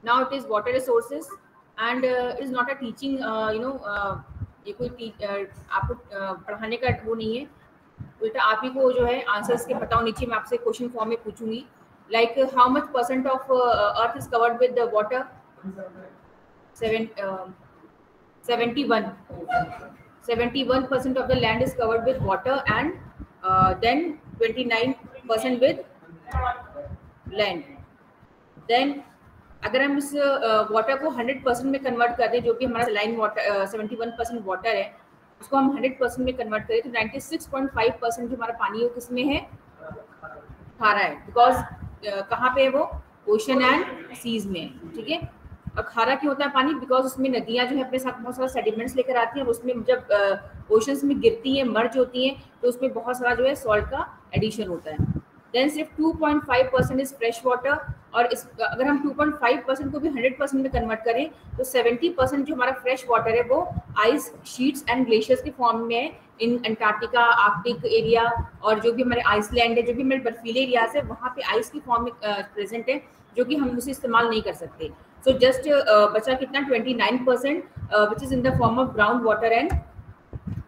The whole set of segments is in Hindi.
Now it is water resources and it is not a teaching ये कोई आपको पढ़ाने का वो नहीं है, उल्टा आप ही को जो है आंसर्स के पता होनी चाहिए। मैं आपसे क्वेश्चन फॉर्म में पूछूंगी like how much % of earth is covered with water? 71% of the land is covered with water and then 29% with land. Then अगर हम इस वाटर को 100% में कन्वर्ट कर दें, जो कि हमारा लाइन वाटर 71% वाटर है, उसको हम 100% में कन्वर्ट करें तो 96.5% जो हमारा पानी है वो किस में है? खारा है। बिकॉज कहाँ पे है वो? ओशन एंड सीज में, ठीक है। और खारा क्यों होता है पानी? बिकॉज उसमें नदियां जो है अपने साथ बहुत सारा सेडिमेंट्स लेकर आती हैं और उसमें जब ओशंस में गिरती हैं, मर्ज होती हैं, तो उसमें बहुत सारा जो है सॉल्ट का एडिशन होता है। देन सिर्फ 2.5% इज फ्रेश वाटर, और इस अगर हम 2.5% को भी 100% में कन्वर्ट करें तो 70% जो हमारा फ्रेश वाटर है वो आइस शीट्स एंड ग्लेशियर्स के फॉर्म में है इन अंटार्कटिका, आर्कटिक एरिया, और जो भी हमारे आइसलैंड है, जो भी हमारे बर्फीले एरियाज है, वहाँ पे आइस की फॉर्म में प्रेजेंट है, जो कि हम उसे इस्तेमाल नहीं कर सकते। सो जस्ट बचा कितना? 29% which is in the form of ground water and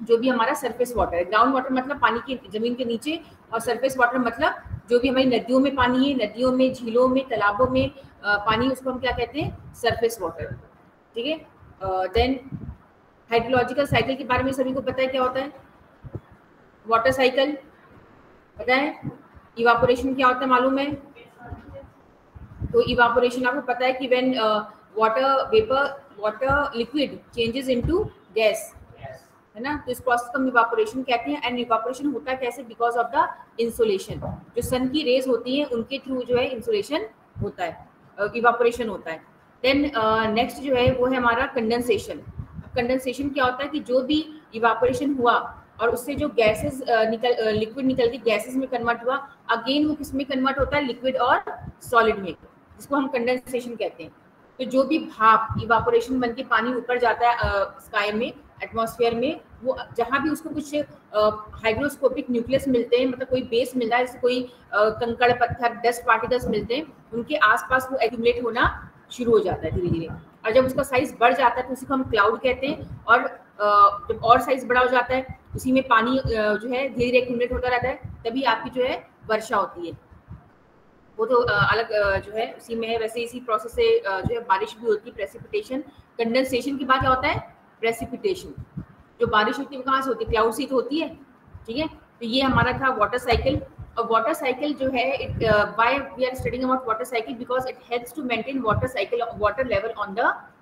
जो भी हमारा सरफेस वाटर है। ग्राउंड वाटर मतलब पानी की जमीन के नीचे, और सरफेस वाटर मतलब जो भी हमारी नदियों में पानी है, नदियों में, झीलों में, तालाबों में पानी, उसको हम क्या कहते हैं? सरफेस वाटर, ठीक है। देन हाइड्रोलॉजिकल साइकिल के बारे में सभी को पता है क्या होता है? वाटर साइकिल पता है? इवापोरेशन क्या होता है मालूम है? तो इवापोरेशन आपको पता है कि when water vapour, water liquid changes into gas, है ना, तो इस प्रोसेस को हम इवापोरेशन कहते हैं। एंड इवापोरेशन होता है कैसे? बिकॉज ऑफ द इंसोलेशन, जो सन की रेज होती हैं उनके थ्रू जो है इंसोलेशन होता है, इवापोरेशन होता है। देन नेक्स्ट जो है वो है हमारा कंडेंसेशन। कंडेंसेशन क्या होता है कि जो भी इवापोरेशन हुआ और उससे जो गैसेस लिक्विड निकल के गैसेस में कन्वर्ट हुआ, अगेन वो किस में कन्वर्ट होता है? लिक्विड और सॉलिड में, जिसको हम कंडेंसेशन कहते हैं। तो जो भी भाप इवापोरेशन बन के पानी ऊपर जाता है स्काई में, एटमॉस्फेयर में, वो जहाँ भी उसको कुछ हाइग्रोस्कोपिक न्यूक्लियस मिलते हैं, मतलब कोई बेस मिल रहा है, जैसे कोई कंकड़ पत्थर, डस्ट पार्टिकल्स मिलते हैं, उनके आसपास वो एक्यूमुलेट होना शुरू हो जाता है धीरे धीरे, और जब उसका साइज बढ़ जाता है तो उसी को हम क्लाउड कहते हैं। और जब और साइज बड़ा हो जाता है, उसी में पानी जो है धीरे धीरे एक्यूमुलेट होता रहता है, तभी आपकी जो है वर्षा होती है। वो तो अलग जो है उसी में है। वैसे इसी प्रोसेस से जो है बारिश भी होती है, प्रेसिपिटेशन। कंडेंसेशन के बाद क्या होता है? प्रेसिपिटेशन। जो बारिश होती है वो कहाँ से होती है? क्लाउड से तो होती है, ठीक है। तो ये हमारा था वाटर साइकिल। और वाटर साइकिल जो है, it why we are studying about water cycle, because it helps to maintain water cycle, water level on the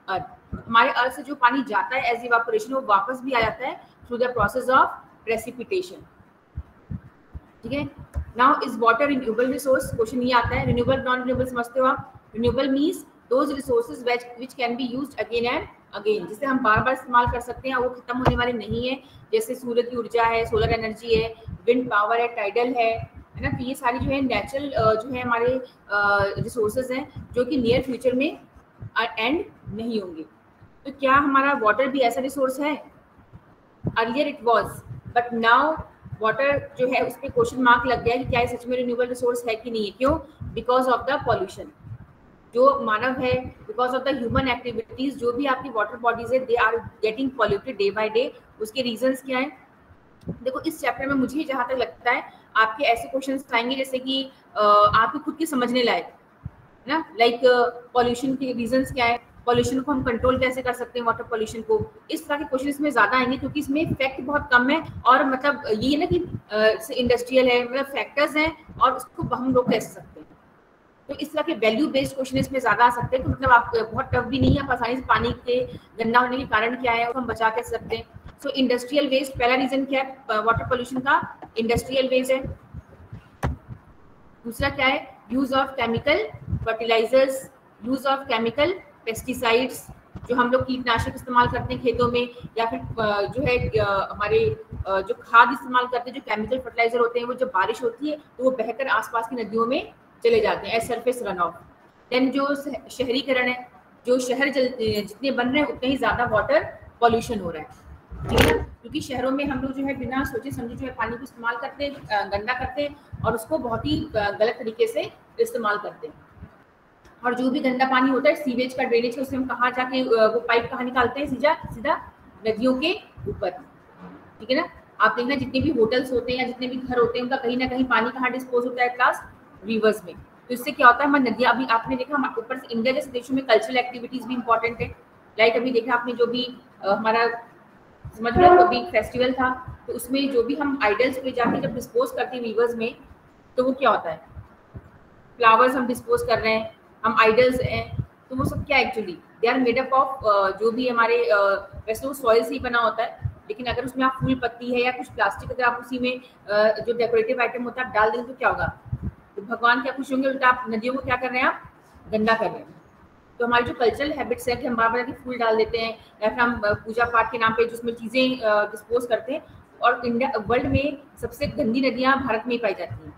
earth. हमारे अर्थ से जो पानी जाता है एज इवापोरेशन, वो वापस भी आ जाता है through the process of precipitation, ठीक है। Now is water renewable resource? Question ये आता है। रिन्यूएबल, नॉन रिन्यूएबल समझते हो आप? Renewable means those resources which can be used again and again, जिसे हम बार बार इस्तेमाल कर सकते हैं, वो खत्म होने वाले नहीं है। जैसे सूर्य की ऊर्जा है, सोलर एनर्जी है, विंड पावर है, टाइडल है ना। तो ये सारी जो है नेचुरल जो है हमारे रिसोर्सेज हैं, जो कि नियर फ्यूचर में एंड नहीं होंगे। तो क्या हमारा वाटर भी ऐसा रिसोर्स है? Earlier it was, but now water जो है उस पर क्वेश्चन मार्क लग गया कि क्या सच में रिन्यूएबल रिसोर्स है कि नहीं है। क्यों? Because of the pollution. जो मानव है, because of the human activities, जो भी आपकी वाटर बॉडीज है, they are getting polluted day by day. उसके रीजंस क्या है? देखो, इस चैप्टर में मुझे जहाँ तक लगता है आपके ऐसे क्वेश्चन आएंगे जैसे कि आपको खुद के समझने लायक है ना, लाइक पॉल्यूशन के रीजंस क्या है, पॉल्यूशन को हम कंट्रोल कैसे कर सकते हैं, वाटर पॉल्यूशन को। इस तरह के क्वेश्चन इसमें ज्यादा आएंगे, क्योंकि इसमें फैक्ट बहुत कम है, और मतलब ये ना कि इंडस्ट्रियल है, मतलब फैक्टर्स हैं और उसको हम लोग कैसे सकते हैं। तो इस तरह के वैल्यू बेस्ड क्वेश्चन इसमें ज्यादा आ सकते हैं। तो मतलब आप बहुत टफ भी नहीं है, आप आसानी से पानी के गंदा होने के कारण क्या है उसको हम बचा कैसे सकते हैं। सो इंडस्ट्रियल वेस्ट पहला रीजन क्या है वाटर पॉल्यूशन का? इंडस्ट्रियल वेस्ट है। दूसरा क्या है? Use of chemical fertilizers, use of chemical pesticides, जो हम लोग कीटनाशक इस्तेमाल करते हैं खेतों में, या फिर जो है हमारे जो खाद इस्तेमाल करते हैं, जो केमिकल फर्टिलाइजर होते हैं, वो जब बारिश होती है तो वो बहकर आसपास की नदियों में चले जाते हैं as surface run off. Then जो शहरीकरण है, जो शहर जितने बन रहे हैं उतने ही ज्यादा वाटर पॉल्यूशन हो रहा है, ठीक है ना। क्योंकि शहरों में हम लोग जो है बिना सोचे समझे जो है पानी को इस्तेमाल करते हैं, गंदा करते हैं, और उसको बहुत ही गलत तरीके से इस्तेमाल करते हैं। और जो भी गंदा पानी होता है सीवेज का, ड्रेनेज का, उससे हम कहाँ जाके वो पाइप कहाँ निकालते हैं, सीधा सीधा नदियों के ऊपर। ठीक है ना। आप देखना जितने भी होटल्स होते हैं या जितने भी घर होते हैं उनका कहीं ना कहीं पानी कहाँ डिस्पोज होता है, क्लास रिवर्स में। तो इससे क्या होता है, हमारी नदियाँ, अभी आपने देखा हमारे ऊपर से इंडिया जैसे देशों में कल्चरल एक्टिविटीज भी इंपॉर्टेंट है। लाइक अभी देखा आपने जो भी हमारा समझ लो अभी फेस्टिवल था, तो उसमें जो भी हम आइडल्स पे जाके जब डिस्पोज करते हैं रिवर्स में, तो वो क्या होता है, फ्लावर्स हम डिस्पोज कर रहे हैं, हम आइडल्स हैं, तो वो सब क्या actually they are made up of जो भी हमारे वैसे वो सॉइल से ही बना होता है, लेकिन अगर उसमें आप फूल पत्ती है या कुछ प्लास्टिक अगर आप उसी में जो डेकोरेटिव आइटम होता है आप डाल देंगे तो क्या होगा, तो भगवान क्या खुश होंगे, उल्टा आप नदियों को क्या कर रहे हैं, आप गंदा कर रहे हैं। तो हमारी जो कल्चरल हैबिट्स है कि हम बार बार के फूल डाल देते हैं या फिर हम पूजा पाठ के नाम पे जिसमें चीज़ें डिस्पोज करते हैं, और इंडिया वर्ल्ड में सबसे गंदी नदियाँ भारत में ही पाई जाती हैं,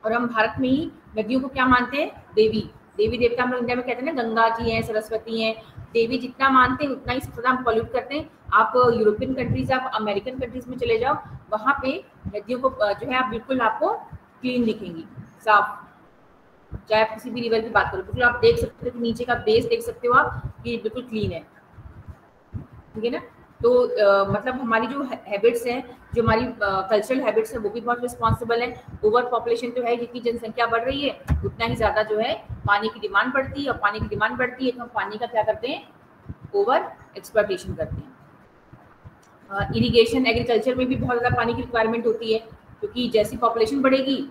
और हम भारत में ही नदियों को क्या मानते हैं, देवी देवी देवता। हम लोग इंडिया में कहते हैं ना, गंगा जी हैं, सरस्वती हैं, देवी जितना मानते हैं उतना ही सबसे ज्यादा हम पॉल्यूट करते हैं। आप यूरोपियन कंट्रीज, आप अमेरिकन कंट्रीज में चले जाओ, वहाँ पे नदियों को जो है आप बिल्कुल आपको क्लीन दिखेंगी, साफ। चाहे आप किसी भी रिवर की बात करो, बिल्कुल आप देख सकते हो कि नीचे का बेस देख सकते हो आप कि बिल्कुल क्लीन है। ठीक है ना। तो मतलब हमारी जो हैबिट्स हैं, जो हमारी कल्चरल हैबिट्स है, वो भी बहुत रिस्पॉन्सिबल है। ओवर पॉपुलेशन तो है, जितनी जनसंख्या बढ़ रही है उतना ही ज्यादा जो है पानी की डिमांड बढ़ती है, और पानी की डिमांड बढ़ती है तो हम पानी का क्या करते हैं, ओवर एक्सप्लॉयटेशन करते हैं। इरिगेशन, एग्रीकल्चर में भी बहुत ज़्यादा पानी की रिक्वायरमेंट होती है, क्योंकि जैसी पॉपुलेशन बढ़ेगी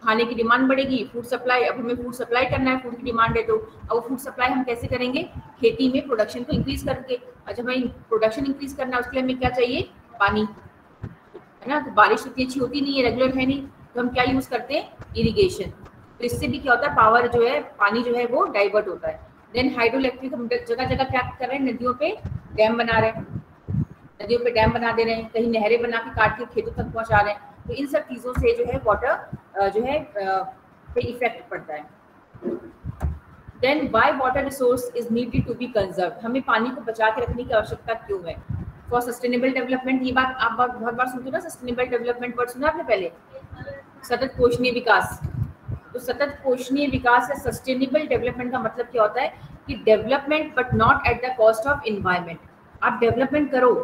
खाने की डिमांड बढ़ेगी, फूड सप्लाई, अब हमें फूड सप्लाई करना है, फूड की डिमांड है, तो अब फूड सप्लाई हम कैसे करेंगे, खेती में प्रोडक्शन को इंक्रीज करके। अच्छा भाई, प्रोडक्शन इंक्रीज करना है उसके लिए हमें क्या चाहिए, पानी, है ना। तो बारिश इतनी अच्छी होती नहीं है, रेगुलर है नहीं, तो हम क्या यूज करते हैं, इरिगेशन। तो इससे भी क्या होता है, पावर जो है, पानी जो है वो डाइवर्ट होता है। देन हाइड्रो इलेक्ट्रिक, हम जगह जगह क्या कर रहे हैं, नदियों पे डैम बना रहे हैं, नदियों पे डैम बना दे रहे हैं, कहीं नहरें बना के काट के खेतों तक पहुंचा रहे हैं। तो इन सब चीजों से जो है वाटर जो है पे इफेक्ट पड़ता है। Then why water resource is needed to be conserve, हमें पानी को बचा के रखने की आवश्यकता क्यों है, फॉर सस्टेनेबल डेवलपमेंट। ये बात आप बहुत बार सुनते हो ना, सस्टेनेबल डेवलपमेंट वर्ड सुना आपने पहले, सतत पोषणीय विकास। तो सतत पोषणीय विकास या सस्टेनेबल डेवलपमेंट का मतलब क्या होता है कि development but not at the cost of environment. आप डेवलपमेंट करो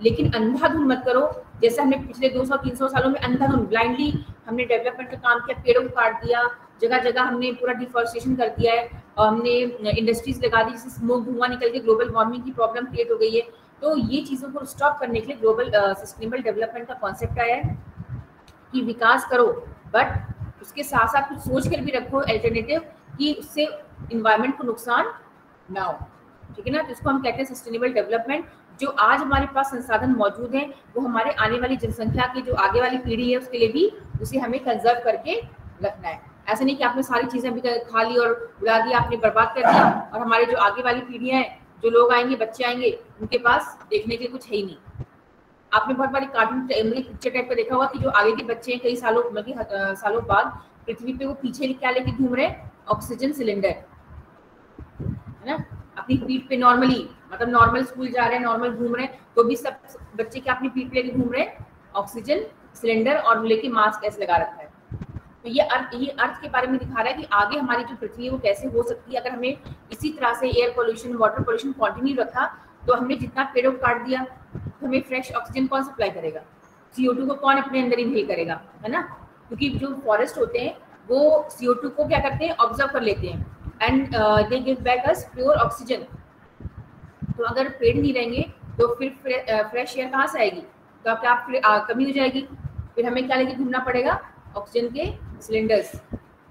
लेकिन अंधाधुंध मत करो, जैसे हमने पिछले 200-300 सालों में अंधाधुंध ब्लाइंडली हमने डेवलपमेंट का काम किया, पेड़ों को काट दिया, जगह जगह हमने पूरा डिफॉरेस्टेशन कर दिया है, और हमने इंडस्ट्रीज लगा दी, जिससे स्मोक, धुआं निकल के ग्लोबल वार्मिंग की प्रॉब्लम क्रिएट हो गई है। तो ये चीज़ों को स्टॉप करने के लिए ग्लोबल सस्टेनेबल डेवलपमेंट का कॉन्सेप्ट आया है कि विकास करो बट उसके साथ साथ कुछ सोच कर भी रखो अल्टरनेटिव, कि उससे इन्वायरमेंट को नुकसान ना हो। ठीक है ना। तो इसको हम कहते हैं सस्टेनेबल डेवलपमेंट। जो आज हमारे पास संसाधन मौजूद हैं वो हमारे आने वाली जनसंख्या की जो आगे वाली पीढ़ी है उसके लिए भी उसे हमें कंजर्व करके रखना है। ऐसा नहीं कि आपने सारी चीजें भी खा ली और उड़ा दिया, आपने बर्बाद कर दिया, और हमारे जो आगे वाली पीढ़ियां हैं, जो लोग आएंगे, बच्चे आएंगे, उनके पास देखने के लिए कुछ है ही नहीं। आपने बहुत बारी कार्टून पिक्चर टाइप का देखा होगा कि जो आगे के बच्चे हैं कई सालों बल्कि सालों बाद पृथ्वी पे वो पीछे क्या लेके घूम रहे हैं, ऑक्सीजन सिलेंडर, है ना, अपनी पीठ पे नॉर्मली, मतलब नॉर्मल स्कूल जा रहे हैं, नॉर्मल घूम रहे हैं, तो भी सब बच्चे क्या अपनी पीठ पे लेके घूम रहे हैं, ऑक्सीजन सिलेंडर, और लेके मास्क ऐसे लगा रखा है। तो ये अर्थ के बारे में दिखा रहा है कि आगे हमारी जो पृथ्वी है वो कैसे हो सकती है। अगर हमें इसी तरह से air pollution, water pollution continue रखा, तो हमने जितना पेड़ों को काट दिया, तो हमें फ्रेश ऑक्सीजन कौन सप्लाई करेगा, CO2 को कौन अपने अंदर इनहेल करेगा, है ना। क्योंकि जो फॉरेस्ट होते हैं वो CO2 को क्या करते हैं, ऑब्जर्व कर लेते हैं, and they give back us pure oxygen. तो अगर पेड़ नहीं रहेंगे तो फिर फ्रेश एयर कहाँ से आएगी, तो आप क्या कमी हो जाएगी, फिर हमें क्या लेके घूमना पड़ेगा, ऑक्सीजन के सिलेंडर्स।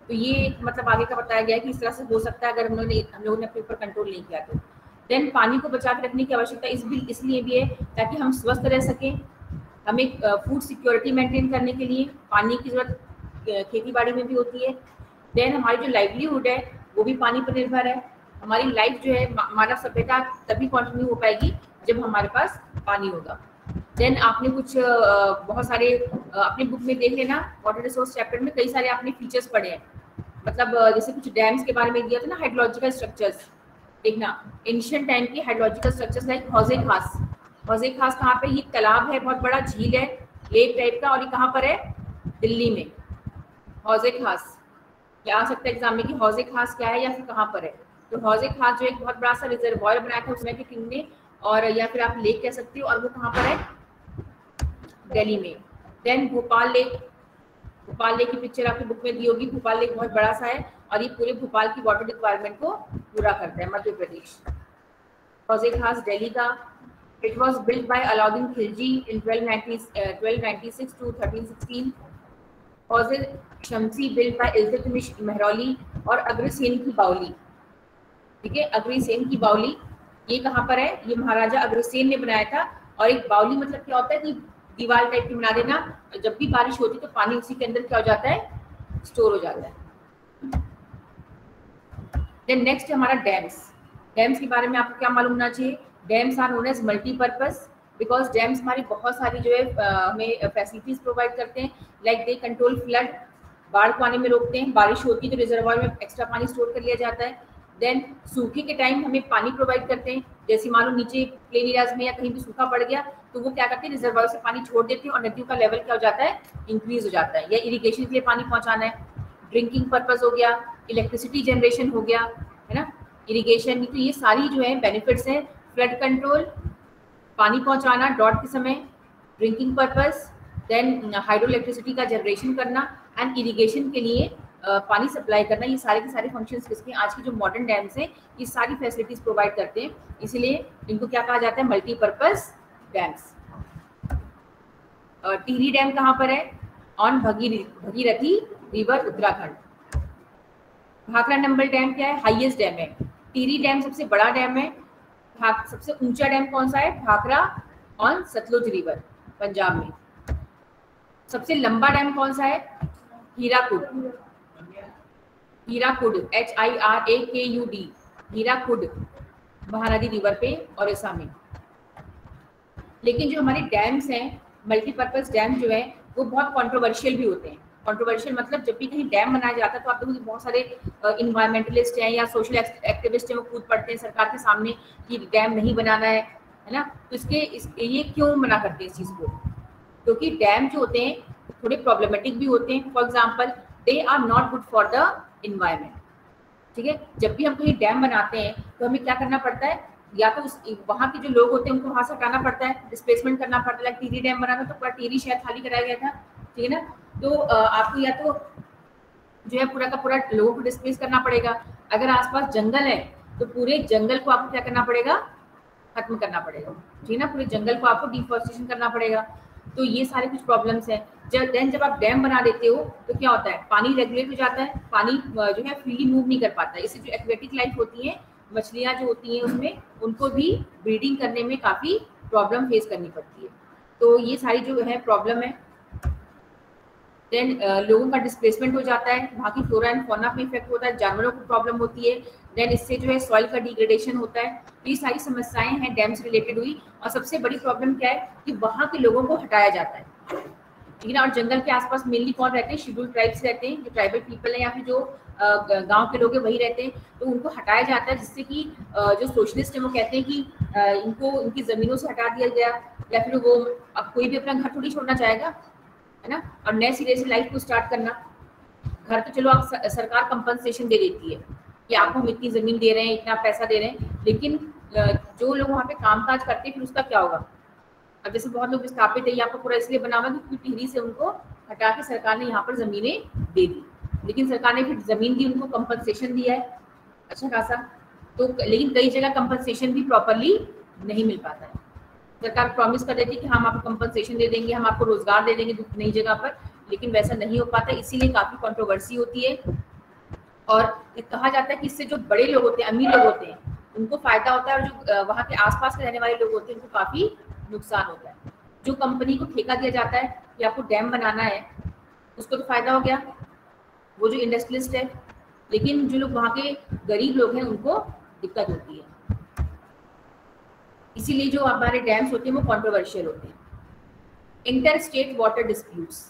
तो ये मतलब आगे का बताया गया है कि इस तरह से हो सकता है अगर हम लोगों ने अपने ऊपर कंट्रोल नहीं किया तो। देन पानी को बचा के रखने की आवश्यकता इसलिए भी है ताकि हम स्वस्थ रह सकें। हमें फूड सिक्योरिटी मेंटेन करने के लिए पानी की जरूरत खेती बाड़ी में भी होती है। देन हमारी जो लाइवलीहुड है वो भी पानी पर निर्भर है। हमारी लाइफ जो है, मानव सभ्यता तभी कंटिन्यू हो पाएगी जब हमारे पास पानी होगा। देन आपने कुछ बहुत सारे अपने बुक में देख लेना, वाटर रिसोर्स चैप्टर में कई सारे आपने फीचर्स पढ़े हैं। मतलब जैसे कुछ डैम्स के बारे में दिया था ना, हाइड्रोलॉजिकल स्ट्रक्चर्स देखना, एंशिएंट टाइम के हाइड्रोलॉजिकल स्ट्रक्चर्स लाइक हौजे खास। हौजे खास कहाँ पे, ये तालाब है, बहुत बड़ा झील है, लेक टाइप का, और ये कहाँ पर है, दिल्ली में, हौजे खास। क्या आ सकता है एग्जाम में कि हौज़े खास क्या है या फिर कहाँ पर है। तो हौज़े खास जो एक बहुत बड़ा सा रिजर्वायर बनाया था उसमें की किंग ने, और या फिर आप लेक कह सकते हो, और वो कहाँ पर है, दिल्ली में। Then Bhopal lake, Bhopal lake की पिक्चर आपकी बुक में दी होगी। भोपाल लेक बहुत बड़ा सा है और ये पूरे भोपाल की वाटर रिक्वायरमेंट को पूरा करता है, मध्य प्रदेश। हौज़े खास दिल्ली का। It was build by Alauddin Khilji in 1296 to 1316। हौज़े शमसी बिल्ड बाय इल्तुतमिश महरौली और अग्रसेन की बावली। ठीक है, अग्रसेन की बावली ये कहाँ पर है, ये महाराजा अग्रसेन ने बनाया था। और एक बावली मतलब क्या होता है कि दीवार टाइप की बना देना, जब भी बारिश होती है तो पानी उसी के अंदर क्या हो जाता है, स्टोर हो जाता है। देन नेक्स्ट हमारा डैम्स। डैम्स के बारे में आपको क्या मालूम होना चाहिए। Dams are known as multipurpose because dams हमारी बहुत सारी जो है हमें फैसिलिटीज प्रोवाइड करते हैं। लाइक दे कंट्रोल फ्लड, बाढ़ को आने में रोकते हैं। बारिश होती है तो रिजर्वायर में एक्स्ट्रा पानी स्टोर कर लिया जाता है। देन सूखे के टाइम हमें पानी प्रोवाइड करते हैं। जैसे मान लो नीचे प्लेन एरियाज में या कहीं भी सूखा पड़ गया तो वो क्या करते हैं, रिजर्वायर से पानी छोड़ देते हैं और नदियों का लेवल क्या हो जाता है, इंक्रीज हो जाता है। या इरिगेशन के लिए पानी पहुंचाना है, ड्रिंकिंग पर्पज हो गया, इलेक्ट्रिसिटी जनरेशन हो गया, है ना, इरिगेशन। तो ये सारी जो है बेनिफिट्स हैं। फ्लड कंट्रोल, पानी पहुंचाना ड्रॉट के समय, drinking purpose, then hydro electricity का जनरेशन करना एंड इरिगेशन के लिए पानी सप्लाई करना। ये सारे के सारे फंक्शंस किसके, आज की जो मॉडर्न डैम्स हैं ये सारी फैसिलिटीज प्रोवाइड करते हैं। इसीलिए इनको क्या कहा जाता है, मल्टीपर्पज डैम्स। टिहरी डैम कहाँ पर है, on Bhagirathi river, Uttarakhand. Bhakra Nambol dam क्या है, हाईएस्ट डैम है। टिहरी डैम सबसे बड़ा डैम है। सबसे ऊंचा डैम कौन सा है, भाखड़ा ऑन सतलुज रिवर, पंजाब में। सबसे लंबा डैम कौन सा है, हीराकुड, हीराकुड HIRAKUD, हीराकुड, महानदी रिवर पे ओडिशा में। लेकिन जो हमारे डैम्स हैं, मल्टीपर्पज डैम जो है वो बहुत कंट्रोवर्शियल भी होते हैं। कंट्रोवर्शियल मतलब जब भी कहीं डैम बनाया जाता है तो आप देखोगे बहुत सारे इन्वायरमेंटलिस्ट हैं या सोशल एक्टिविस्ट हैं, वो कूद पड़ते हैं सरकार के सामने कि डैम नहीं बनाना है ना। तो ये क्यों मना करते हैं इस चीज़ को, क्योंकि डैम जो होते हैं थोड़े प्रॉब्लमेटिक भी होते हैं। For example, they are not good for the environment. ठीक है, जब भी हम कहीं डैम बनाते हैं तो हमें क्या करना पड़ता है, या तो वहाँ के जो लोग होते हैं उनको वहां से हटाना पड़ता है, डिस्प्लेसमेंट करना पड़ता है। लाइक टिहरी डैम बना था तो पूरा टिहरी शहर खाली कराया गया था, ठीक है ना। तो आपको या तो जो है पूरा का पूरा लोगों को डिस्प्लेस करना पड़ेगा। अगर आसपास जंगल है तो पूरे जंगल को आपको क्या करना पड़ेगा, खत्म करना पड़ेगा, ठीक है ना। पूरे जंगल को आपको डिफॉरेस्टेशन करना पड़ेगा। तो ये सारे कुछ प्रॉब्लम्स हैं। जब आप डैम बना देते हो तो क्या होता है, पानी रेगुलेट हो जाता है, पानी जो है फ्रीली मूव नहीं कर पाता है। इससे जो एक्वेटिक लाइफ होती है, मछलियाँ जो होती हैं उसमें, उनको भी ब्रीडिंग करने में काफ़ी प्रॉब्लम फेस करनी पड़ती है। तो ये सारी जो है प्रॉब्लम है। देन लोगों का डिस्प्लेसमेंट हो जाता है, वहाँ की फ्लोरा एंड फौना पे इफेक्ट होता है, जानवरों को प्रॉब्लम होती है। देन इससे जो है सॉइल का डिग्रेडेशन होता है। ये सारी समस्याएं हैं डैम से रिलेटेड हुई। और सबसे बड़ी प्रॉब्लम क्या है कि वहाँ के लोगों को हटाया जाता है, ठीक है ना। और जंगल के आसपास मेनली कौन रहते हैं, शेड्यूल ट्राइब्स रहते हैं, जो ट्राइबल पीपल है या फिर जो गांव के लोग हैं वही रहते हैं। तो उनको हटाया जाता है, जिससे कि जो सोशलिस्ट है वो कहते हैं कि इनको इनकी ज़मीनों से हटा दिया गया, या फिर वो अब कोई भी अपना घर थोड़ी छोड़ना चाहेगा, है ना। और नए सिरे से लाइफ को स्टार्ट करना। घर तो चलो आप सरकार कंपनसेशन दे देती है कि आपको हम इतनी ज़मीन दे रहे हैं, इतना पैसा दे रहे हैं, लेकिन जो लोग वहाँ पे कामकाज करते हैं फिर उसका क्या होगा। अब जैसे बहुत लोग विस्थापित है, यहाँ पर पूरा इसलिए बना हुआ क्योंकि टिहरी से उनको हटा के सरकार ने यहाँ पर ज़मीनें दे दी, लेकिन सरकार ने फिर ज़मीन दी, उनको कंपनसेशन दिया है अच्छा खासा। तो लेकिन कई जगह कंपनसेशन भी प्रॉपरली नहीं मिल पाता है। सरकार प्रॉमिस कर देती है कि हम आपको कंपनसेशन दे देंगे, हम आपको रोजगार दे देंगे नई जगह पर, लेकिन वैसा नहीं हो पाता। इसीलिए काफ़ी कंट्रोवर्सी होती है। और कहा जाता है कि इससे जो बड़े लोग होते हैं, अमीर लोग होते हैं, उनको फायदा होता है, और जो वहाँ के आसपास के रहने वाले लोग होते हैं उनको काफ़ी नुकसान होता है। जो कंपनी को ठेका दिया जाता है कि आपको डैम बनाना है, उसको तो फायदा हो गया, वो जो इंडस्ट्रियलिस्ट है, लेकिन जो लोग वहाँ के गरीब लोग हैं उनको दिक्कत होती है। इसीलिए जो हमारे डैम्स होते हैं वो कंट्रोवर्शियल होते हैं। Inter state water disputes.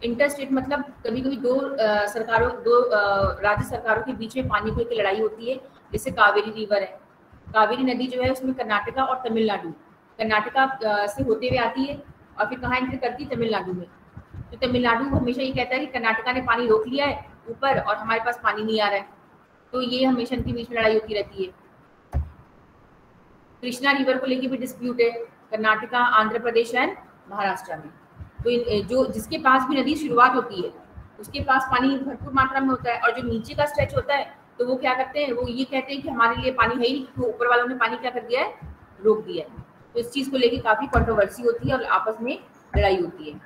Inter state मतलब कभी कभी दो राज्य सरकारों के बीच में पानी को लेकर लड़ाई होती है। जैसे कावेरी रिवर है, कावेरी नदी जो है उसमें कर्नाटका और तमिलनाडु, कर्नाटका से होते हुए आती है और फिर कहाँ एंटर करती है, तमिलनाडु में। तो तमिलनाडु हमेशा ये कहता है कि कर्नाटका ने पानी रोक लिया है ऊपर और हमारे पास पानी नहीं आ रहा है, तो ये हमेशा इनके बीच में लड़ाई होती रहती है। कृष्णा रिवर को लेके भी डिस्प्यूट है कर्नाटका, आंध्र प्रदेश एंड महाराष्ट्र में। तो जो जिसके पास भी नदी शुरुआत होती है उसके पास पानी भरपूर मात्रा में होता है, और जो नीचे का स्ट्रेच होता है तो वो क्या करते हैं, वो ये कहते हैं कि हमारे लिए पानी है ही नहीं, तो ऊपर वालों ने पानी क्या कर दिया है, रोक दिया है। तो इस चीज को लेके काफी कंट्रोवर्सी होती है और आपस में लड़ाई होती है।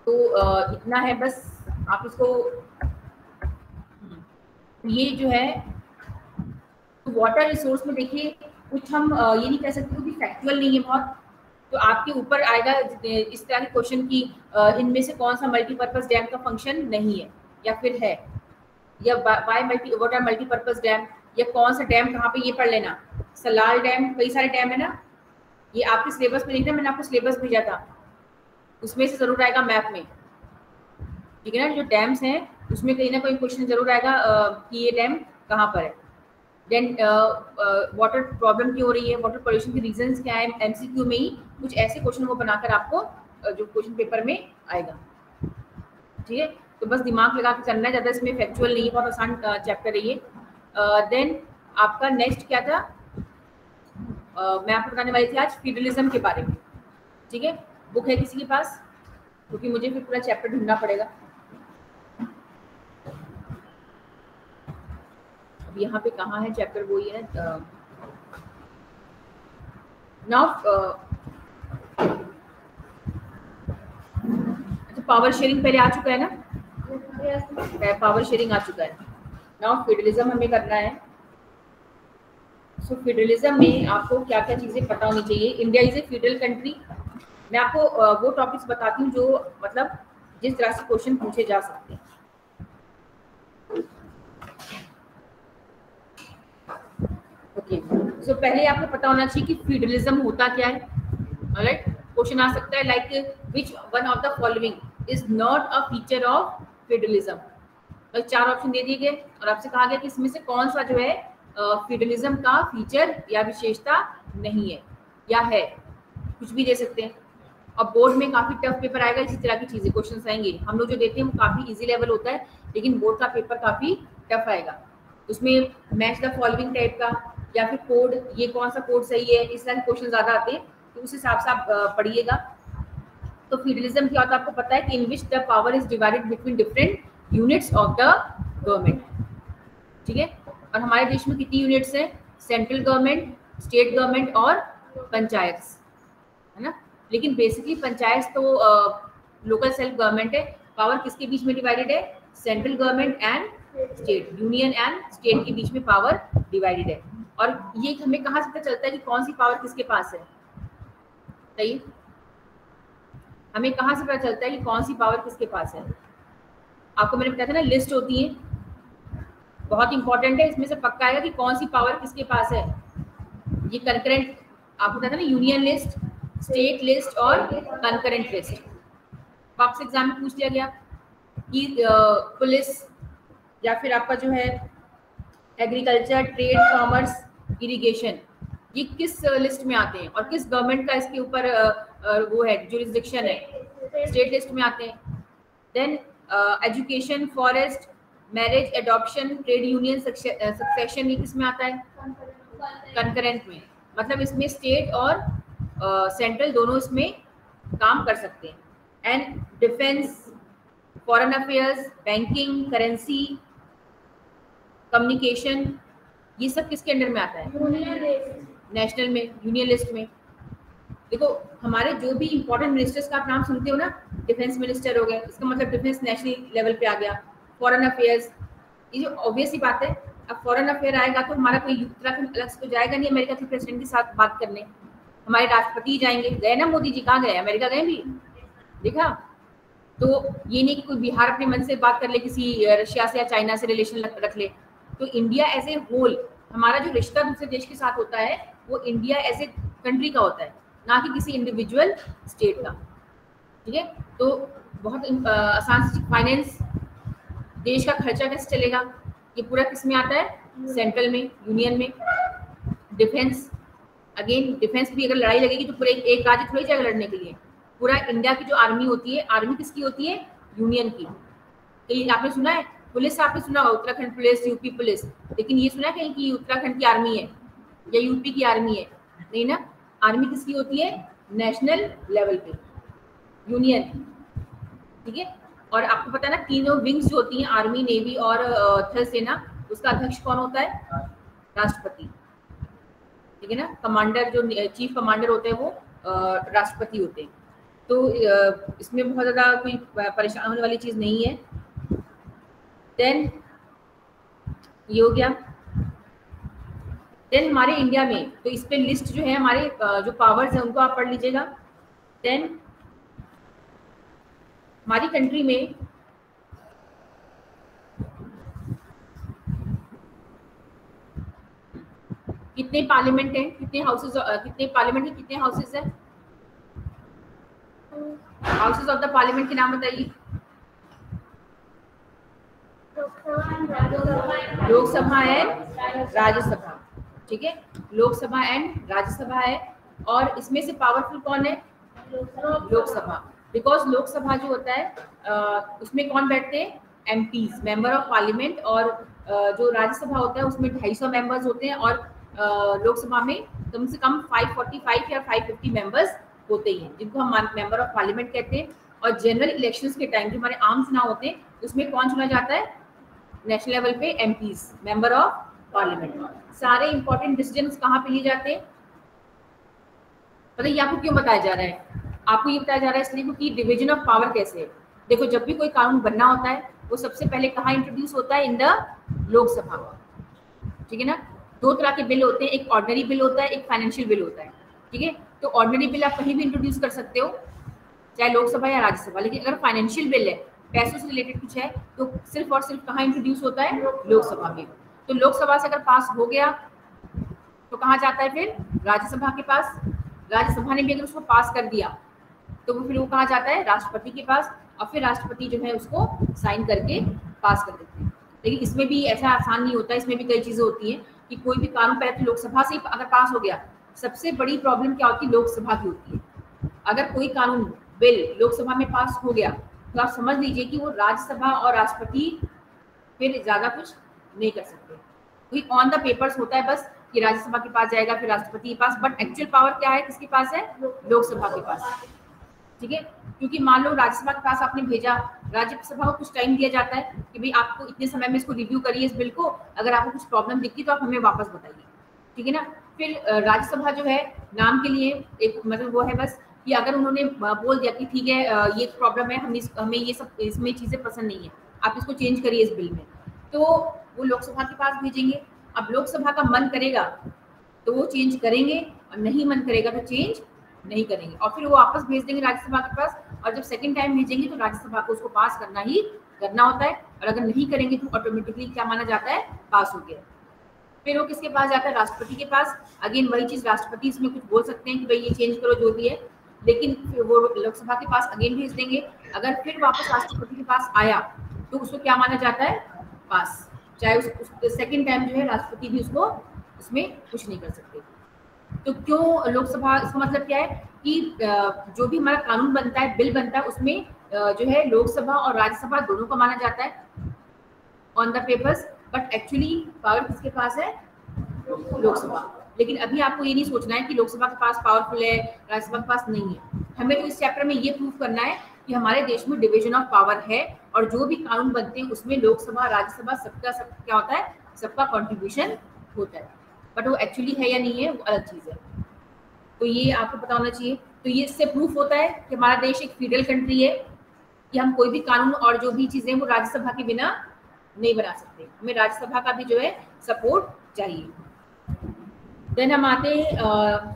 तो इतना है बस, आप इसको ये जो है वाटर रिसोर्स में देखिए कुछ हम ये नहीं कह सकते कि फैक्चुअल नहीं है बहुत, तो आपके ऊपर आएगा इस तरह के क्वेश्चन की इनमें से कौन सा मल्टीपर्पज डैम का फंक्शन नहीं है या फिर है, या by what are multipurpose dam, या कौन सा डैम कहाँ पे, ये पढ़ लेना। सलाल डैम, कई सारे डैम है ना, ये आपके सिलेबस में देखना, मैंने आपको सिलेबस भेजा था उसमें से जरूर आएगा मैप में, ठीक है ना। जो डैम्स हैं उसमें कहीं ना कोई क्वेश्चन जरूर आएगा कि ये डैम कहाँ पर है। देन वाटर प्रॉब्लम क्यों हो रही है, वाटर पोल्यूशन के रीजंस क्या है, एमसीक्यू में ही कुछ ऐसे क्वेश्चन वो बनाकर आपको जो क्वेश्चन पेपर में आएगा, ठीक है। तो बस दिमाग लगा के करना है, ज़्यादा इसमें फैक्चुअल नहीं है, बहुत आसान चैप्टर है ये। देन आपका नेक्स्ट क्या था, मैं आपको बताने वाली थी आज फ्यूडलिज्म के बारे में, ठीक है। बुक है किसी के पास, क्योंकि मुझे फिर पूरा चैप्टर ढूंढना पड़ेगा। अब यहाँ पे कहाँ है चैप्टर, वो ही है नाउ। अच्छा, पावर शेयरिंग पहले आ चुका है ना, पावर शेयरिंग आ चुका है। नाउ फेडरलिज्म हमें करना है। सो फेडरलिज्म में आपको क्या क्या चीजें पता होनी चाहिए। India is a federal country. मैं आपको वो टॉपिक्स बताती हूँ जो मतलब जिस तरह से क्वेश्चन पूछे जा सकते हैं। ओके, सो पहले आपको पता होना चाहिए कि फेडरलिज्म होता क्या है। ऑलराइट, क्वेश्चन आ सकता है like which one of the following is not a feature of federalism. तो 4 ऑप्शन दे दिए गए और आपसे कहा गया कि इसमें से कौन सा जो है फेडरलिज्म का फीचर या विशेषता नहीं है या है, कुछ भी दे सकते हैं। अब बोर्ड में काफी टफ पेपर आएगा, इसी तरह की चीजें क्वेश्चन आएंगे। हम लोग जो देते हैं वो काफी इजी लेवल होता है, लेकिन बोर्ड का पेपर काफी टफ आएगा। उसमें मैच द फॉलोइंग टाइप का या फिर कोड, ये कौन सा कोड सही है, इस तरह के क्वेश्चन ज्यादा आते हैं, तो उस हिसाब से आप पढ़िएगा। तो फेडरलिज्म क्या होता है आपको पता है कि in which the power is divided between different units of the government, ठीक है। और हमारे देश में कितनी यूनिट्स हैं, सेंट्रल गवर्नमेंट, स्टेट गवर्नमेंट और पंचायत, है ना। लेकिन बेसिकली पंचायत तो लोकल सेल्फ गवर्नमेंट है। पावर किसके बीच में डिवाइडेड है, central government and state, union and state के बीच में पावर डिवाइडेड है। और ये हमें कहाँ से पता चलता है कि कौन सी पावर किसके पास है, सही, हमें कहाँ से पता चलता है कि कौन सी पावर किसके पास है। आपको मैंने बताया था ना, लिस्ट होती है, बहुत इंपॉर्टेंट है, इसमें से पक्का आएगा कि कौन सी पावर किसके पास है। ये कंकरेंट आपको बताया था ना, यूनियन लिस्ट, स्टेट लिस्ट और कंकरेंट लिस्ट। आपसे एग्जाम में पूछ लिया गया कि पुलिस या फिर आपका जो है एग्रीकल्चर, ट्रेड, कॉमर्स, इरिगेशन, ये किस लिस्ट में आते हैं और किस गवर्नमेंट का इसके ऊपर वो है, जुरिस्डिक्शन है, स्टेट लिस्ट में आते हैं। Then education, forest, marriage, adoption, trade union, succession, ये किस में आता है, कंकरेंट में। मतलब इसमें स्टेट और सेंट्रल दोनों इसमें काम कर सकते हैं। And defence, foreign affairs, banking, currency, communication, ये सब किसके अंडर में आता है, नेशनल में, यूनियन लिस्ट में। देखो हमारे जो भी इंपॉर्टेंट मिनिस्टर्स का आप नाम सुनते हो ना, डिफेंस मिनिस्टर हो गए, इसका मतलब डिफेंस नेशनल लेवल पे आ गया। फॉरेन अफेयर्स, ये जो ऑब्वियस ही बात है, अब फॉरेन अफेयर आएगा तो हमारा कोई उत्तराखंड अलग से तो जाएगा नहीं अमेरिका के प्रेसिडेंट के साथ बात करने, हमारे राष्ट्रपति जाएंगे। गए ना मोदी जी, कहाँ गए, अमेरिका गए भी, देखा। तो ये नहीं कि कोई बिहार अपने मन से बात कर ले, किसी रशिया से या चाइना से रिलेशन रख ले। तो इंडिया एज ए होल, हमारा जो रिश्ता दूसरे देश के साथ होता है वो इंडिया एज ए कंट्री का होता है, ना कि किसी इंडिविजुअल स्टेट का, ठीक है। तो बहुत आसान से, फाइनेंस, देश का खर्चा कैसे चलेगा, ये पूरा किस में आता है, सेंट्रल में, यूनियन में। डिफेंस, अगेन डिफेंस भी अगर लड़ाई लगेगी तो पूरे एक राज्य थोड़ी जाएगा लड़ने के लिए, पूरा इंडिया की जो आर्मी होती है, आर्मी किसकी होती है, यूनियन की। तो ये आपने सुना है पुलिस आपने सुना होगा, उत्तराखंड पुलिस, यूपी पुलिस, लेकिन ये सुना कहीं कि उत्तराखंड की आर्मी है या यूपी की आर्मी है? नहीं ना। आर्मी किसकी होती है? नेशनल लेवल पे, यूनियन, ठीक है। और आपको पता है ना, तीनों विंग्स जो होती हैं, आर्मी, नेवी और थल सेना, उसका अध्यक्ष कौन होता है? राष्ट्रपति, ठीक है ना। कमांडर, जो चीफ कमांडर होते हैं, वो राष्ट्रपति होते हैं। तो इसमें बहुत ज़्यादा कोई परेशान होने वाली चीज़ नहीं है। देन ये हो गया। देन हमारे इंडिया में, तो इस पे लिस्ट जो है हमारे जो पावर्स हैं उनको आप पढ़ लीजिएगा। देन हमारी कंट्री में कितने पार्लियामेंट हैं, कितने हाउसेस, कितने पार्लियामेंट के कितने हाउसेस हैं? हाउसेस ऑफ द पार्लियामेंट के नाम बताइए। लोकसभा एंड राज्यसभा, ठीक है। लोकसभा एंड राज्यसभा है, और इसमें से पावरफुल कौन है? लोकसभा। बिकॉज लोकसभा जो होता है उसमें कौन बैठते हैं? MPs, member of parliament. और जो राज्यसभा होता है उसमें 250 मेंबर्स होते हैं, और लोकसभा में कम से कम 545 या 550 मेंबर्स होते हैं, जिनको हम मेंबर ऑफ पार्लियामेंट कहते हैं। और जनरल इलेक्शंस के टाइम जो हमारे आम चुनाव होते हैं, उसमें कौन चुना जाता है? नेशनल लेवल पे एमपीज, मेंबर ऑफ पार्लियामेंट। सारे इंपॉर्टेंट डिसीजंस कहाँ पे लिए जाते हैं? पता है आपको क्यों बताया जा रहा है? आपको ये बताया जा रहा है इसलिए क्योंकि डिवीजन ऑफ पावर कैसे है। देखो, जब भी कोई कानून बनना होता है, वो सबसे पहले कहाँ इंट्रोड्यूस होता है? इन द लोकसभा, ठीक है ना। दो तरह के बिल होते हैं, एक ऑर्डिनरी बिल होता है, एक फाइनेंशियल बिल होता है, ठीक है। तो ऑर्डिनरी बिल आप कहीं भी इंट्रोड्यूस कर सकते हो, चाहे लोकसभा या राज्यसभा। लेकिन अगर फाइनेंशियल बिल है, पैसों से रिलेटेड कुछ है, तो सिर्फ और सिर्फ कहाँ इंट्रोड्यूस होता है? लोकसभा में। तो लोकसभा से अगर पास हो गया तो कहाँ जाता है फिर? राज्यसभा के पास। राज्यसभा ने भी अगर उसको पास कर दिया तो वो फिर वो कहाँ जाता है? राष्ट्रपति के पास। और फिर राष्ट्रपति जो है उसको साइन करके पास कर देते हैं। लेकिन इसमें भी ऐसा आसान नहीं होता, इसमें भी कई चीजें होती हैं कि कोई भी कानून पहले तो लोकसभा से अगर पास हो गया, सबसे बड़ी प्रॉब्लम क्या होती है? लोकसभा की होती है। अगर कोई कानून बिल लोकसभा में पास हो गया तो आप समझ लीजिए कि वो राज्यसभा और राष्ट्रपति फिर ज्यादा कुछ नहीं कर सकते। कोई ऑन द पेपर्स होता है बस कि राज्यसभा के पास जाएगा, फिर राष्ट्रपति के पास, बट एक्चुअल पावर क्या है? किसके पास है? लोकसभा के पास, ठीक है। क्योंकि मान लो राज्यसभा के पास आपने भेजा, राज्यसभा को कुछ टाइम दिया जाता है कि भाई आपको इतने समय में इसको रिव्यू करिए इस बिल को, अगर आपको कुछ प्रॉब्लम दिखती तो आप हमें वापस बताइए, ठीक है ना। फिर राज्यसभा जो है नाम के लिए एक मतलब वो है बस कि अगर उन्होंने बोल दिया कि ठीक है ये प्रॉब्लम है, हमें ये सब इसमें चीजें पसंद नहीं है, आप इसको चेंज करिए इस बिल में, तो वो लोकसभा के पास भेजेंगे। अब लोकसभा का मन करेगा तो वो चेंज करेंगे, और नहीं मन करेगा तो चेंज नहीं करेंगे, और फिर वो वापस भेज देंगे राज्यसभा के पास। और जब सेकंड टाइम भेजेंगे तो राज्यसभा को उसको पास करना ही करना होता है, और अगर नहीं करेंगे तो ऑटोमेटिकली क्या माना जाता है? पास हो गया। फिर वो किसके पास जाता है? राष्ट्रपति के पास। अगेन वही चीज, राष्ट्रपति इसमें कुछ बोल सकते हैं कि भाई ये चेंज करो जो भी है, लेकिन फिर वो लोकसभा के पास अगेन भेज देंगे। अगर फिर वापस राष्ट्रपति के पास आया तो उसको क्या माना जाता है? पास। चाहे उस सेकंड टाइम जो है राष्ट्रपति भी उसको उसमें कुछ नहीं कर सकते। तो क्यों लोकसभा? इसका मतलब क्या है कि जो भी हमारा कानून बनता है, बिल बनता है, उसमें जो है लोकसभा और राज्यसभा दोनों को माना जाता है on the papers, but actually power किसके पास है? लोकसभा। लेकिन अभी आपको ये नहीं सोचना है कि लोकसभा के पास पावरफुल है, राज्यसभा के पास नहीं है। हमें तो इस चैप्टर में ये प्रूव करना है कि हमारे देश में डिवीजन ऑफ पावर है, और जो भी कानून बनते हैं उसमें लोकसभा, राज्यसभा, सबका क्या होता है? सबका कॉन्ट्रीब्यूशन होता है। बट वो एक्चुअली है या नहीं है, वो अलग चीज है। तो ये आपको पता होना चाहिए। तो ये इससे प्रूफ होता है कि हमारा देश एक फेडरल कंट्री है, कि हम कोई भी कानून और जो भी चीजें वो राज्यसभा के बिना नहीं बना सकते, हमें राज्यसभा का भी जो है सपोर्ट चाहिए। देन हम आते हैं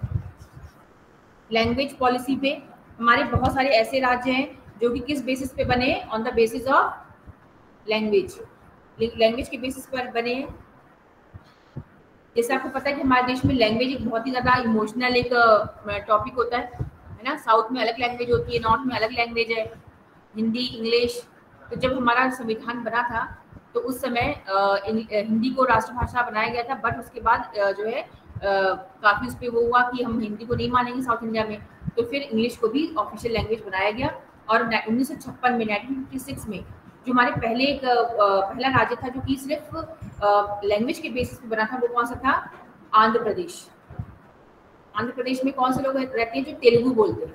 लैंग्वेज पॉलिसी पे। हमारे बहुत सारे ऐसे राज्य हैं जो कि किस बेसिस पे बने? On the basis of language. Language के बेसिस पर बने हैं। जैसे आपको पता है कि हमारे देश में लैंग्वेज एक बहुत ही ज्यादा इमोशनल एक टॉपिक होता है ना। साउथ में अलग लैंग्वेज होती है, नॉर्थ में अलग लैंग्वेज है, हिंदी, इंग्लिश। तो जब हमारा संविधान बना था तो उस समय हिंदी को राष्ट्रभाषा बनाया गया था, बट उसके बाद जो है काफी उस पर वो हुआ कि हम हिंदी को नहीं मानेंगे साउथ इंडिया में, तो फिर इंग्लिश को भी ऑफिशियल लैंग्वेज बनाया गया। और 1956 में 1956 में जो हमारे पहला राज्य था जो कि सिर्फ लैंग्वेज के बेसिस पे बना था, वो कौन सा था? आंध्र प्रदेश। आंध्र प्रदेश में कौन से लोग रहते हैं? जो तेलुगु बोलते हैं,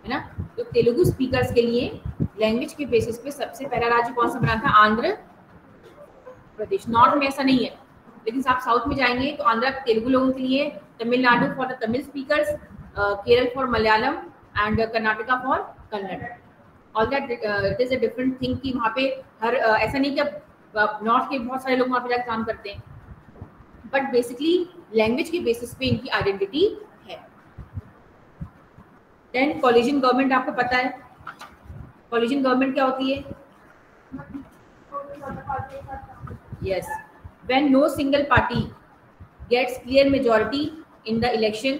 है ना। तो तेलुगु स्पीकर्स के लिए लैंग्वेज के बेसिस पे सबसे पहला राज्य कौन सा बना था? आंध्र प्रदेश। नॉर्थ में ऐसा नहीं है, लेकिन आप साउथ में जाएंगे तो आंध्र तेलुगु लोगों के लिए, Tamil Nadu for the Tamil speakers, Kerala for Malayalam and Karnataka for Kannada. All that it is a different thing कि वहाँ पे हर ऐसा नहीं कि अब नॉर्थ के बहुत सारे लोग वहाँ पे जाकर काम करते हैं, बट बेसिकली लैंग्वेज के बेसिस पे इनकी आइडेंटिटी है। देन कोलिजन गवर्नमेंट आपको पता है, कोलिजन गवर्नमेंट क्या होती है? Yes, when no single party gets clear majority in the election,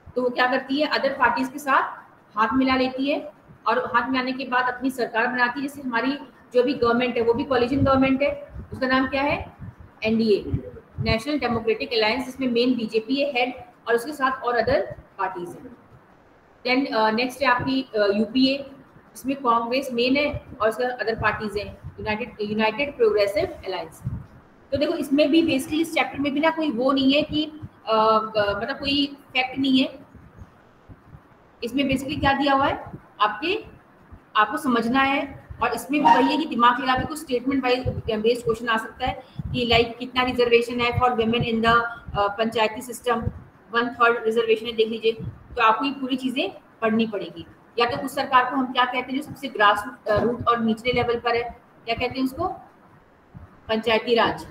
तो वो क्या करती है? अदर पार्टीज के साथ हाथ मिला लेती है और हाथ मिलाने के बाद अपनी सरकार बनाती है। जैसे हमारी जो भी गवर्नमेंट है वो भी कोलिजन गवर्नमेंट है, उसका नाम क्या है? एनडीए, नेशनल डेमोक्रेटिक अलायंस, जिसमें मेन बीजेपी है हेड और उसके साथ और अदर पार्टीज हैं। देन नेक्स्ट है आपकी यूपीए, इसमें कांग्रेस मेन है और उसका अदर पार्टीज हैं, यूनाइटेड प्रोग्रेसिव अलायंस। तो देखो इसमें भी बेसिकली इस चैप्टर में भी ना कोई वो नहीं है कि मतलब कोई फैक्ट नहीं है। इसमें बेसिकली क्या दिया हुआ है? आपको समझना है, और इसमें भी वही है कि दिमाग लगा के कुछ स्टेटमेंट वाइज बेस्ड क्वेश्चन आ सकता है कि लाइक कितना रिजर्वेशन है for women in the Panchayati system, 1/3 reservation है, देख लीजिए। तो आपको ये पूरी चीजें पढ़नी पड़ेगी। या तो उस सरकार को हम क्या कहते हैं जो सबसे ग्रास रूट और निचले लेवल पर है, क्या कहते हैं उसको? पंचायती राज,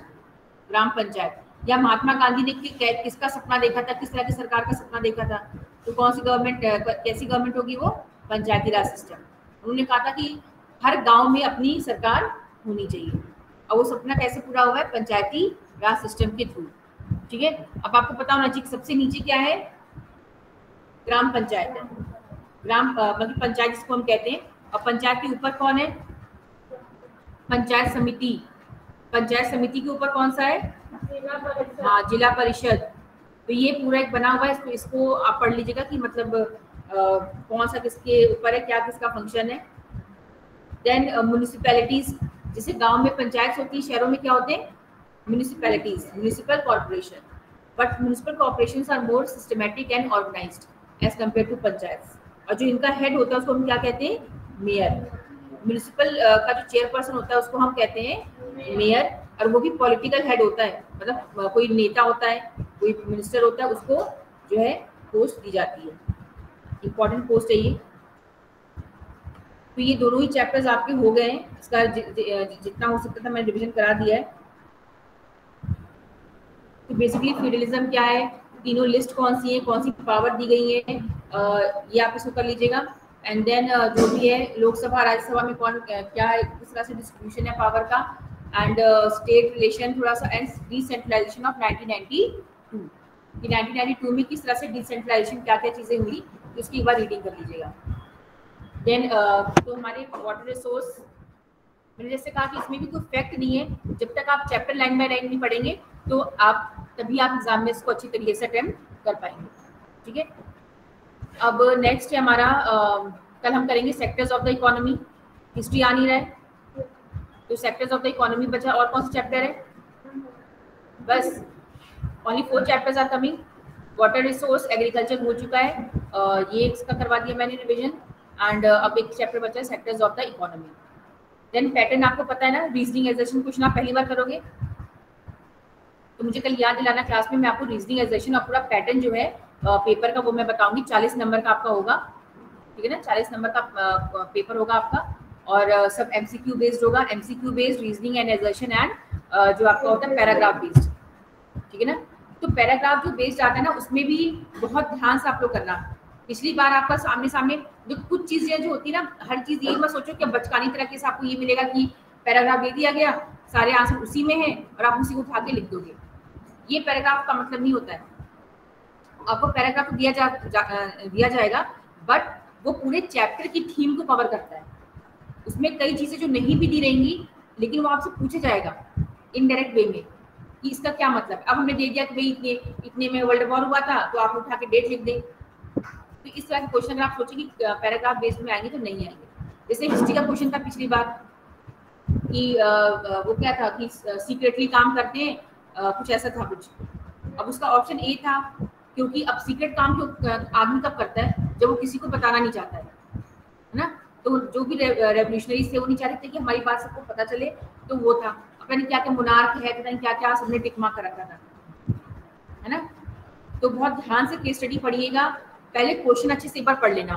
ग्राम पंचायत। या महात्मा गांधी ने किसका सपना देखा था, किस तरह की सरकार का सपना देखा था? तो कौन सी गवर्नमेंट, कैसी गवर्नमेंट होगी वो? पंचायती राज सिस्टम। उन्होंने कहा था कि हर गांव में अपनी सरकार होनी चाहिए, और वो सपना कैसे पूरा हुआ है? पंचायती राज सिस्टम के थ्रू। ठीक है, अब आपको पता होना चाहिए कि सबसे नीचे क्या है? ग्राम पंचायत है। ग्राम मतलब पंचायत जिसको हम कहते हैं, और पंचायत के ऊपर कौन है? पंचायत समिति। पंचायत समिति के ऊपर कौन सा है? हाँ, जिला परिषद। तो ये पूरा एक बना हुआ है, इसको आप पढ़ लीजिएगा कि मतलब कौन सा किसके ऊपर है, क्या किसका फंक्शन है। देन म्युनिसिपैलिटीज, जैसे गांव में पंचायत होती है, शहरों में क्या होते हैं? Municipalities, municipal corporation. But municipal corporations are more systematic and organised as compare to panchayat. और जो इनका हेड होता है उसको हम क्या कहते हैं? मेयर। म्युनिसिपल का जो चेयरपर्सन होता है उसको हम कहते हैं मेयर, और वो भी पॉलिटिकल हेड होता है, मतलब कोई नेता होता है, कोई मिनिस्टर होता है, उसको जो है पोस्ट दी जाती है, इंपॉर्टेंट पोस्ट है ये। तो ये दोनों ही चैप्टर्स आपके हो गए हैं, इसका जितना हो सकता था मैंने रिवीजन करा दिया है। तो बेसिकली फ्यूडलिज्म क्या है, तीनों लिस्ट कौन सी है, कौन सी पावर दी गई है, ये आप इसको कर लीजिएगा। एंड देन जो भी है लोकसभा राज्यसभा में कौन क्या है, किस तरह से डिस्ट्रीब्यूशन है पावर का, एंड स्टेट रिलेशन थोड़ा सा, एंड डिसेंट्रलाइजेशन ऑफ 1992 कि 1992 में किस तरह से डिसेंट्रलाइजेशन, क्या क्या चीज़ें हुई, तो उसकी एक बार रीडिंग कर लीजिएगा। देन तो हमारे वाटर रिसोर्स, मैंने जैसे कहा कि इसमें भी कोई फैक्ट नहीं है, जब तक आप चैप्टर लाइन बाय लाइन नहीं पढ़ेंगे तो आप तभी आप एग्जाम में इसको अच्छी तरीके से अटेम्प्ट कर पाएंगे। ठीक है, अब नेक्स्ट है हमारा कल हम करेंगे sectors of the economy. History आ नहीं रहा है तो सेक्टर्स ऑफ द इकोनॉमी बचा, और कौन सा चैप्टर है? बस only 4 chapters are coming. Water resource, agriculture हो चुका है, ये इसका करवा दिया मैंने रिविजन, एंड अब एक चैप्टर बचा है sectors of the economy. Then pattern आपको पता है ना, रीजनिंग एग्जेशन क्वेश्चन आप पहली बार करोगे तो मुझे कल याद दिलाना क्लास में, मैं आपको रीजनिंग एग्जेशन और पूरा पैटर्न जो है पेपर का वो मैं बताऊंगी। 40 नंबर का आपका होगा, ठीक है ना, 40 नंबर का पेपर होगा आपका, और सब एमसीक्यू बेस्ड होगा, एमसीक्यू बेस्ड रीजनिंग एंड एग्जेशन, एंड जो आपका होता है पैराग्राफ बेस्ड। ठीक है ना, तो पैराग्राफ जो बेस्ड आता है ना उसमें भी बहुत ध्यान से आप लोग करना। पिछली बार आपका सामने सामने जो कुछ चीजें जो होती है ना, हर चीज ये मत सोचो कि बचकानी तरीके से आपको ये मिलेगा कि पैराग्राफ दे दिया गया, सारे आंसर उसी में है और आप उसी को उठा के लिख दोगे। ये पैराग्राफ का मतलब नहीं होता है। आपको पैराग्राफ दिया जाएगा, बट वो पूरे चैप्टर की थीम को कवर करता है। उसमें कई चीजें जो नहीं भी दी रहेंगी लेकिन वो आपसे पूछा जाएगा इनडायरेक्ट वे में कि इसका क्या मतलब। अब हमने दे दिया कि भाई इतने में वर्ल्ड वॉर हुआ था, तो आप उठा के डेट लिख दें। तो इस तरह के क्वेश्चन अगर आप सोचें कि पैराग्राफ बेस्ड में आएंगे तो नहीं आएंगे। जैसे हिस्ट्री का क्वेश्चन था पिछली बार, कि वो क्या था कि सीक्रेटली काम करते हैं, कुछ ऐसा था कुछ। अब उसका ऑप्शन ए था, क्योंकि अब सीक्रेट काम तो आदमी कब करता है, जब वो किसी को बताना नहीं चाहता है ना। तो जो भी रेवोल्यूशनरीज थे वो नहीं चाहते थे कि हमारी बात सबको पता चले, तो वो था पता नहीं क्या क्या मुनार्क है, पता नहीं क्या क्या सबने टिक मार्क कर रखा था, है ना। तो बहुत ध्यान से केस स्टडी पढ़िएगा, पहले क्वेश्चन अच्छे से एक बार पढ़ लेना।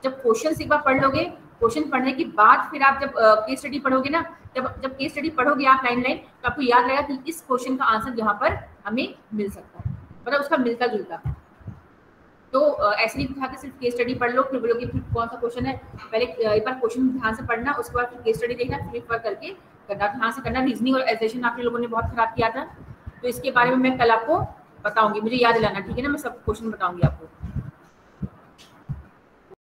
जब क्वेश्चन एक बार पढ़ लोगे, क्वेश्चन पढ़ने के बाद फिर आप जब केस स्टडी पढ़ोगे ना, जब केस स्टडी पढ़ोगे आप लाइन लाइन, तो आपको याद रहेगा कि इस क्वेश्चन का आंसर यहाँ पर हमें मिल सकता है, मतलब उसका मिलता जुलता। तो ऐसे नहीं था कि सिर्फ केस स्टडी पढ़ लो फिर बोलोगे फिर कौन सा क्वेश्चन है। पहले एक बार क्वेश्चन ध्यान से पढ़ना, उसके बाद फिर केस स्टडी देखना, फिर एक बार करके करना, ध्यान से करना। रीजनिंग और एसेशन आप लोगों ने बहुत खराब किया था, तो इसके बारे में मैं कल आपको बताऊंगी, मुझे याद दिलाना, ठीक है ना। मैं सब क्वेश्चन बताऊंगी आपको।